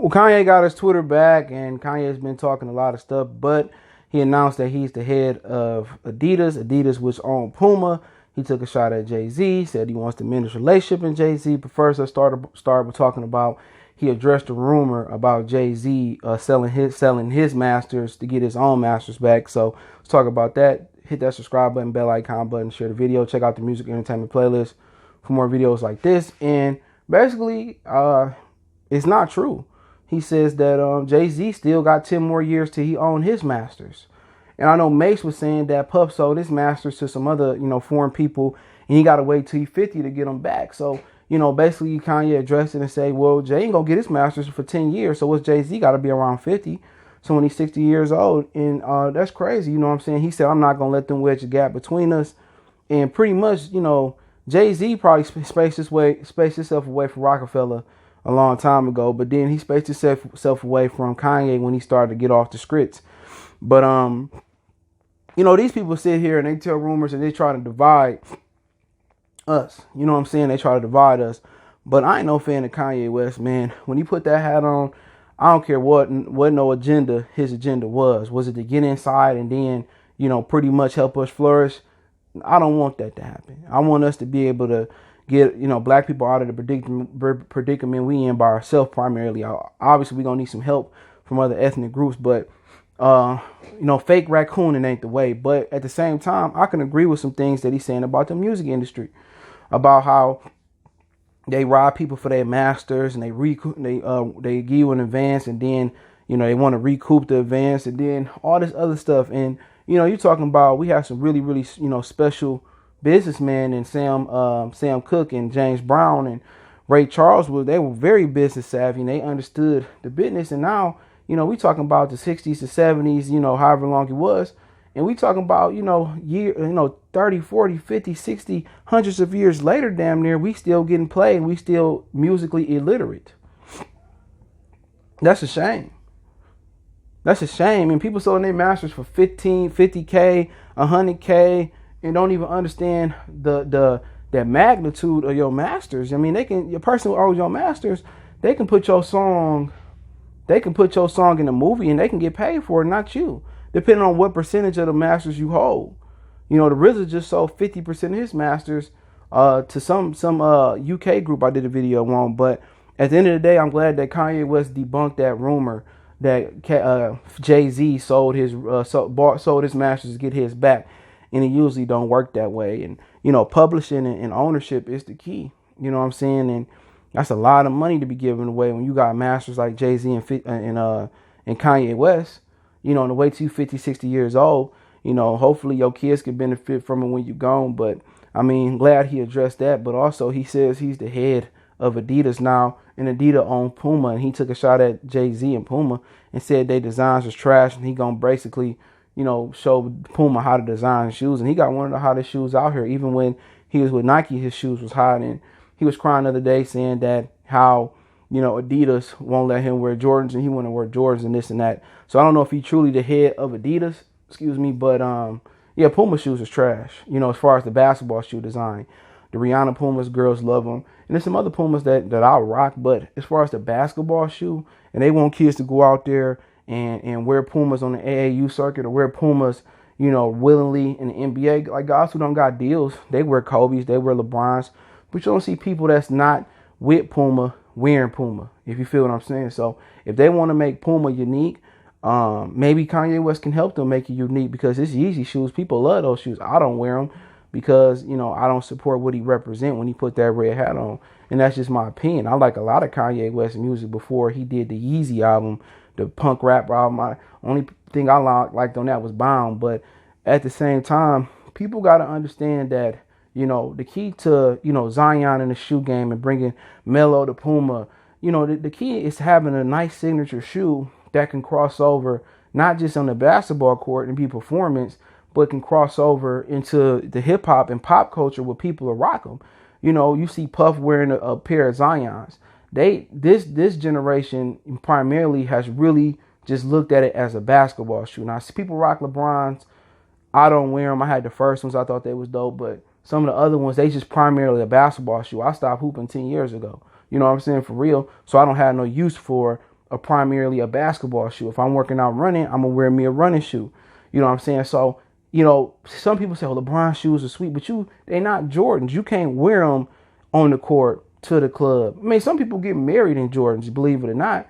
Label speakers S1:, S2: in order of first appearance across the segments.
S1: Well, Kanye got his Twitter back, and Kanye's been talking a lot of stuff, but he announced that he's the head of Adidas. Adidas, which owned Puma. He took a shot at Jay-Z, said he wants to mend his relationship in Jay-Z. But first, let's start with talking about, he addressed a rumor about Jay-Z selling his masters to get his own masters back. So let's talk about that. Hit that subscribe button, bell icon button, share the video. Check out the music entertainment playlist for more videos like this. And basically, it's not true. He says that Jay-Z still got 10 more years till he own his masters. And I know Mace was saying that Puff sold his masters to some other, foreign people, and he got to wait till he's 50 to get them back. So, basically Kanye addressed it and say, well, Jay ain't going to get his masters for 10 years. So what's Jay-Z got to be around 50? So when he's 60 years old, and that's crazy. You know what I'm saying? He said, I'm not going to let them wedge a gap between us. And pretty much, Jay-Z probably spaced himself away from Rockefeller a long time ago, but then he spaced himself away from Kanye when he started to get off the scripts. But these people sit here and they tell rumors and they try to divide us. You know what I'm saying? They try to divide us. But I ain't no fan of Kanye West, man. When he put that hat on, I don't care what no agenda his agenda was. Was it to get inside and then, pretty much help us flourish? I don't want that to happen. I want us to be able to get, black people out of the predicament we in by ourselves primarily. Obviously, we're going to need some help from other ethnic groups, but, fake raccooning ain't the way. But at the same time, I can agree with some things that he's saying about the music industry, about how they rob people for their masters and they give you an advance, and then, they want to recoup the advance, and then all this other stuff. And, you're talking about, we have some really, really, special businessmen, and Sam Cooke and James Brown and Ray Charles, they were very business savvy and they understood the business. And now, we talking about the 60s to 70s, however long it was. And we talking about, 30, 40, 50, 60, hundreds of years later, damn near, we still getting played. We still musically illiterate. That's a shame. That's a shame. And people selling their masters for 50K, 100K, and don't even understand the magnitude of your masters. I mean, your person who owns your masters, they can put your song in a movie and they can get paid for it, not you, depending on what percentage of the masters you hold. The RZA just sold 50% of his masters to some UK group I did a video on. But at the end of the day, I'm glad that Kanye West debunked that rumor that Jay-Z sold his masters to get his back. And it usually don't work that way. And, publishing and ownership is the key. You know what I'm saying? And that's a lot of money to be given away when you got masters like Jay-Z and Kanye West. And the way till you 50, 60 years old, hopefully your kids can benefit from it when you're gone. But, I mean, glad he addressed that. But also he says he's the head of Adidas now, and Adidas owned Puma. And he took a shot at Jay-Z and Puma and said their designs was trash, and he gonna basically show Puma how to design shoes. And he got one of the hottest shoes out here. Even when he was with Nike, his shoes was hot. And he was crying the other day saying that how, Adidas won't let him wear Jordans and he want to wear Jordans and this and that. So I don't know if he truly the head of Adidas, but yeah, Puma shoes is trash, as far as the basketball shoe design. The Rihanna Pumas, girls love them. And there's some other Pumas that I'll rock. But as far as the basketball shoe, and they want kids to go out there and wear Pumas on the AAU circuit, or wear Pumas, willingly in the NBA. Like guys who don't got deals, they wear Kobe's, they wear LeBron's. But you don't see people that's not with Puma wearing Puma, if you feel what I'm saying. So if they want to make Puma unique, maybe Kanye West can help them make it unique, because it's Yeezy shoes. People love those shoes. I don't wear them because, I don't support what he represent when he put that red hat on. And that's just my opinion. I like a lot of Kanye West music before he did the Yeezy album, the punk rap album. Only thing I liked on that was Bound. But at the same time, people got to understand that, the key to, Zion in the shoe game and bringing Melo to Puma, the key is having a nice signature shoe that can cross over, not just on the basketball court and be performance, but can cross over into the hip hop and pop culture where people will rock them. You see Puff wearing a pair of Zions. This generation primarily has really just looked at it as a basketball shoe. Now, people rock LeBrons. I don't wear them. I had the first ones. I thought they was dope, but some of the other ones, they just primarily a basketball shoe. I stopped hooping 10 years ago. You know what I'm saying? For real. So I don't have no use for primarily a basketball shoe. If I'm working out running, I'm gonna wear me a running shoe. You know what I'm saying? So, some people say, "Oh, LeBron shoes are sweet," but they're not Jordans. You can't wear them on the court to the club. I mean, some people get married in Jordans, believe it or not.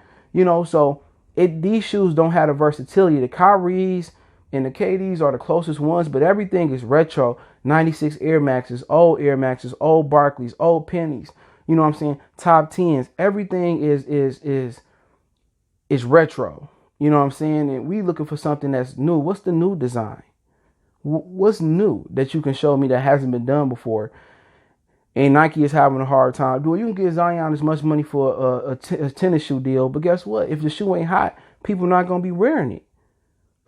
S1: So these shoes don't have the versatility. The Kyries and the KDs are the closest ones, but everything is retro. 96 Air Maxes, old Barclays, old Pennies. You know what I'm saying? Top 10s. Everything is retro. You know what I'm saying? And we looking for something that's new. What's the new design? What's new that you can show me that hasn't been done before? And Nike is having a hard time doing. You can give Zion as much money for a tennis shoe deal, but guess what? If the shoe ain't hot, people not gonna be wearing it.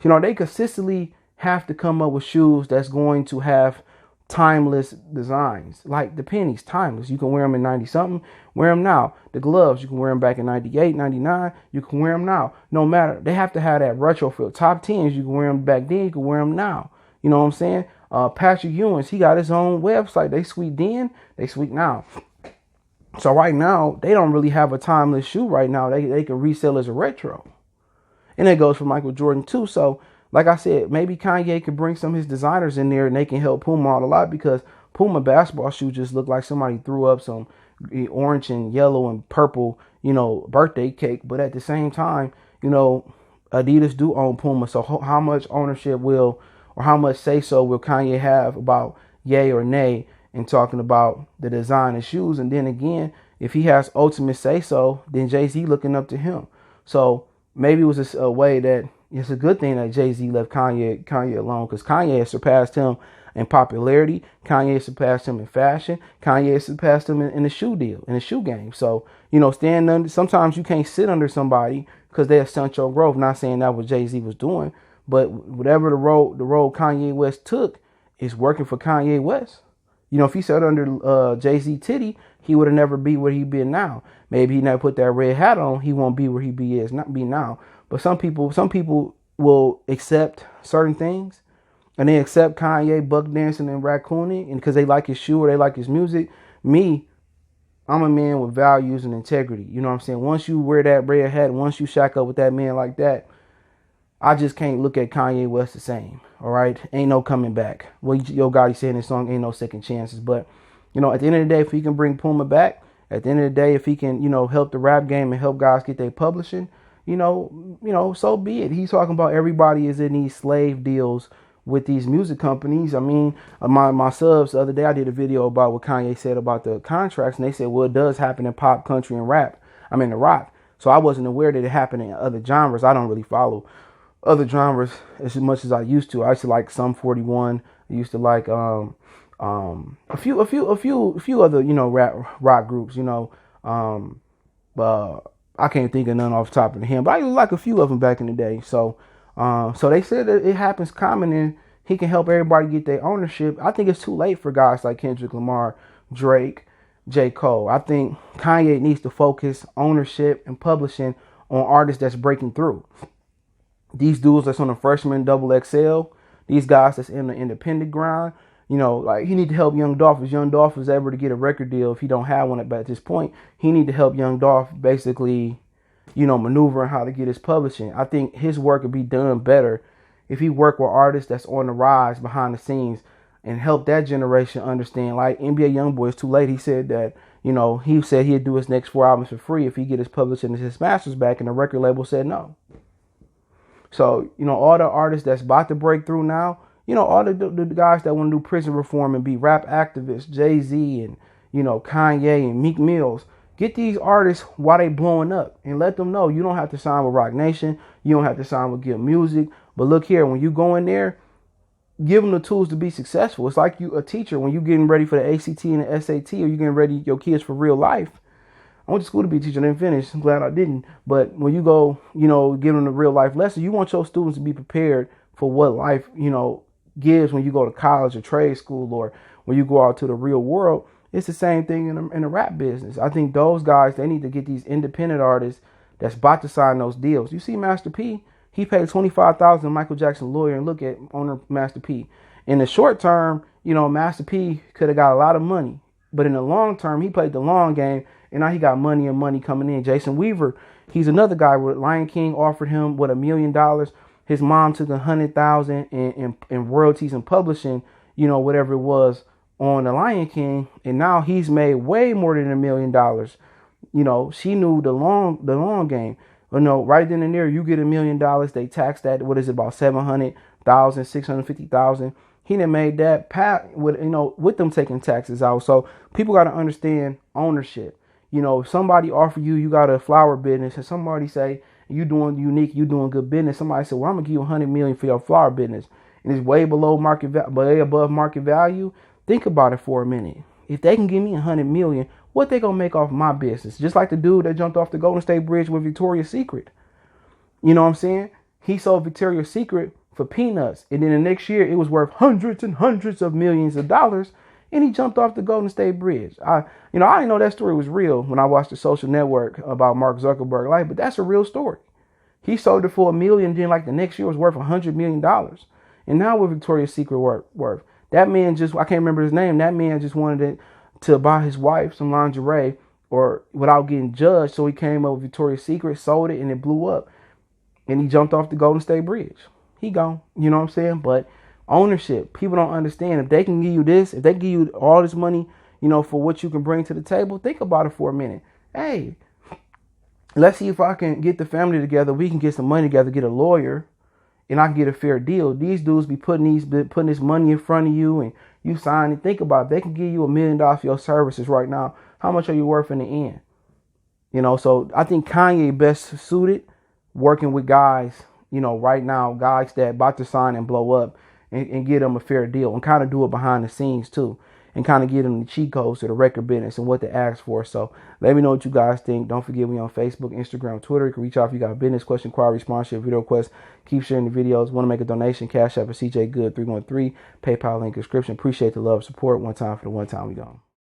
S1: They consistently have to come up with shoes that's going to have timeless designs. Like the pennies, timeless. You can wear them in 90 something, wear them now. The gloves, you can wear them back in 98, 99, you can wear them now. No matter, they have to have that retro feel. Top 10s, you can wear them back then, you can wear them now. You know what I'm saying? Patrick Ewing's, he got his own website. They sweet then, they sweet now. So right now, they don't really have a timeless shoe right now. They can resell as a retro. And it goes for Michael Jordan too. So like I said, maybe Kanye could bring some of his designers in there and they can help Puma out a lot, because Puma basketball shoes just look like somebody threw up some orange and yellow and purple, birthday cake. But at the same time, Adidas do own Puma. So how much ownership or how much say-so will Kanye have about yay or nay in talking about the design of shoes? And then again, if he has ultimate say-so, then Jay-Z looking up to him. So maybe it was a way that it's a good thing that Jay-Z left Kanye alone, because Kanye has surpassed him in popularity. Kanye has surpassed him in fashion. Kanye has surpassed him in the shoe deal, in the shoe game. So, sometimes you can't sit under somebody because they stunt your growth. Not saying that what Jay-Z was doing, but whatever the road Kanye West took is working for Kanye West. If he sat under Jay-Z titty, he would have never be where he been now. Maybe he never put that red hat on, he won't be where he be now. But some people will accept certain things, and they accept Kanye buck dancing and raccooning, and because they like his shoe or they like his music. Me, I'm a man with values and integrity. You know what I'm saying? Once you wear that red hat, once you shack up with that man like that, I just can't look at Kanye West the same. All right, ain't no coming back. Well, Yo Gotti said in his song, "Ain't no second chances." But at the end of the day, if he can bring Puma back, at the end of the day, if he can, help the rap game and help guys get their publishing, so be it. He's talking about everybody is in these slave deals with these music companies. I mean, my subs the other day, I did a video about what Kanye said about the contracts, and they said, well, it does happen in pop, country, and rap. I mean, the rock. So I wasn't aware that it happened in other genres. I don't really follow other genres as much as I used to. I used to like Sum 41. I used to like a few other rock groups. I can't think of none off the top of the head, but I used to like a few of them back in the day. So they said that it happens common, and he can help everybody get their ownership. I think it's too late for guys like Kendrick Lamar, Drake, J. Cole. I think Kanye needs to focus ownership and publishing on artists that's breaking through. These dudes that's on the freshman double XL, these guys that's in the independent grind, like he need to help Young Dolph. If Young Dolph is ever to get a record deal, if he don't have one at this point, he need to help Young Dolph basically, maneuver how to get his publishing. I think his work would be done better if he worked with artists that's on the rise behind the scenes and help that generation understand. Like NBA Youngboy, it's too late. He said that, he said he'd do his next 4 albums for free if he get his publishing and his masters back, and the record label said no. So, all the artists that's about to break through now, all the guys that want to do prison reform and be rap activists, Jay-Z and, Kanye and Meek Mills, get these artists while they blowing up and let them know you don't have to sign with Rock Nation. You don't have to sign with Give Music. But look here, when you go in there, give them the tools to be successful. It's like you a teacher when you're getting ready for the ACT and the SAT, or you're getting ready your kids for real life. I went to school to be a teacher. I didn't finish. I'm glad I didn't. But when you go, give them a real life lesson, you want your students to be prepared for what life, gives when you go to college or trade school, or when you go out to the real world. It's the same thing in the rap business. I think those guys, they need to get these independent artists that's about to sign those deals. You see Master P, he paid $25,000 to Michael Jackson lawyer, and look at owner Master P. In the short term, Master P could have got a lot of money. But in the long term, he played the long game, and now he got money and money coming in. Jason Weaver, he's another guy where Lion King offered him $1 million. His mom took 100,000 in royalties and publishing, whatever it was on the Lion King, and now he's made way more than $1 million. She knew the long game. But no, right then and there, you get $1 million. They tax that. What is it, about 700,000, 650,000? He done made that with them taking taxes out. So people got to understand ownership. If somebody offer you got a flower business, and somebody say you doing unique, you doing good business. Somebody said, well, I'm gonna give you $100 million for your flower business, and it's way below market value, way above market value. Think about it for a minute. If they can give me $100 million, what they gonna make off my business? Just like the dude that jumped off the Golden State Bridge with Victoria's Secret. You know what I'm saying? He sold Victoria's Secret for peanuts, and then the next year it was worth hundreds and hundreds of millions of dollars, and he jumped off the Golden State Bridge. I didn't know that story was real when I watched The Social Network about Mark Zuckerberg life, but that's a real story. He sold it for $1 million, then like the next year it was worth $100 million, and now what Victoria's Secret worth? That man I can't remember his name. That man just wanted to buy his wife some lingerie or without getting judged, so he came up with Victoria's Secret, sold it, and it blew up, and he jumped off the Golden State Bridge. He gone. You know what I'm saying? But ownership, people don't understand. If they can give you this, if they give you all this money, for what you can bring to the table, think about it for a minute. Hey, let's see if I can get the family together. We can get some money together, get a lawyer, and I can get a fair deal. These dudes be putting this money in front of you, and you sign it. Think about it. If they can give you $1 million for your services right now, how much are you worth in the end? So I think Kanye best suited working with guys, right now, guys that about to sign and blow up, and get them a fair deal, and kind of do it behind the scenes too, and kind of give them the cheat codes to the record business and what they ask for. So let me know what you guys think. Don't forget me on Facebook, Instagram, Twitter. You can reach out if you got a business question, inquiry, sponsorship, video request. Keep sharing the videos. Want to make a donation? Cash App at CJ Good 313. PayPal link description. Appreciate the love, support. One time for the one time we gone.